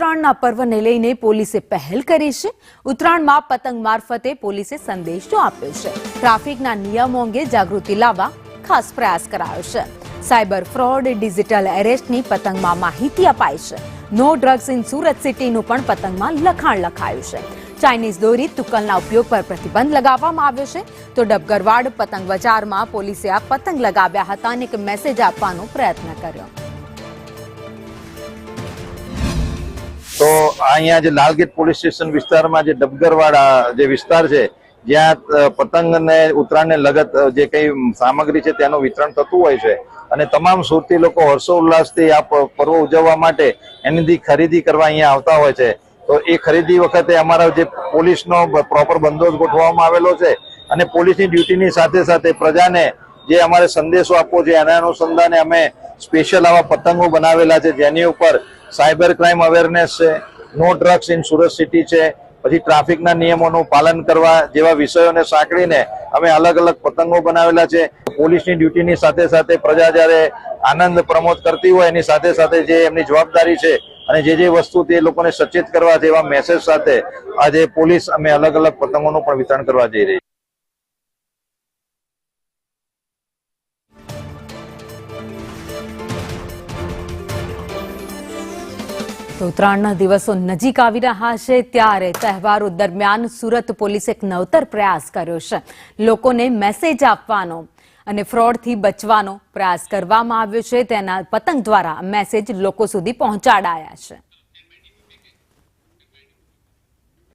ઉત્તરાયણના પર્વને લઈને પોલીસે પહેલ કરી છે। ઉત્તરાયણમાં પતંગ મારફતે પોલીસે સંદેશો આપ્યો છે। ટ્રાફિકના નિયમો અંગે જાગૃતિ લાવવા ખાસ પ્રયાસ કરાયો છે। સાયબર ફ્રોડ, ડિજિટલ એરેસ્ટની પતંગમાં માહિતી અપાઈ છે। નો ડ્રગ્સ ઇન સુરત સિટીનું પણ પતંગમાં લખાણ લખાયું છે। ચાઇનીઝ દોરી તુક્કલના ઉપયોગ પર પ્રતિબંધ લગાવવામાં આવ્યો છે। તો ડબગરવાડ પતંગ બજારમાં પોલીસે આ પતંગ લગાવ્યા હતા અને એક મેસેજ આપવાનો પ્રયત્ન કર્યો। तो अँ लालगेट पोलीस स्टेशन विस्तार में डबगरवाड़ विस्तार है ज्यां पतंग ने उत्तरायण ने लगत जे कई सामग्री है तेनु वितरण थतुं होय छे अने तमाम सुरती लोको हर्षोल्लासथी आ पर्व उजववा माटे एनी खरीदी करवा अहींया आवता होय छे। तो ए खरीदी वखते अमारा जे पोलीसनो प्रोपर बंदोबस्त गोठववामां आवेलो छे अने पोलीसनी ड्यूटीनी साथे साथे प्रजाने जे अमारे संदेशो आपवो छे एना अनुसंधाने अमे स्पेशल आवा पतंगो बनावेला छे जेनी उपर साइबर क्राइम अवेरनेस है, no drugs in Surat city है, पछी ट्राफिकना नियमोनुं पालन करवा जेवा विषयोने सांकळीने अमे अलग अलग पतंगो बनावेला छे। पोलीसनी ड्यूटीनी साथे साथे प्रजा ज्यारे आनंद प्रमोद करती होय एनी साथे साथे जे एमनी जवाबदारी छे अने जे वस्तु ते लोकोने सचेत करवा जेवा मेसेज साथे आज पोलीस अमे अलग अलग पतंगोनुं पण वितरण करवा जई रही। तो ઉત્તરાયણના દિવસો નજીક આવી રહ્યા છે ત્યારે તહેવારો દરમિયાન સુરત પોલીસે એક નવતર પ્રયાસ કર્યો છે। લોકોને મેસેજ આપવાનો અને ફ્રોડથી બચવાનો પ્રયાસ કરવામાં આવ્યો છે। તેના પતંગ દ્વારા મેસેજ લોકો સુધી પહોંચાડાયા છે।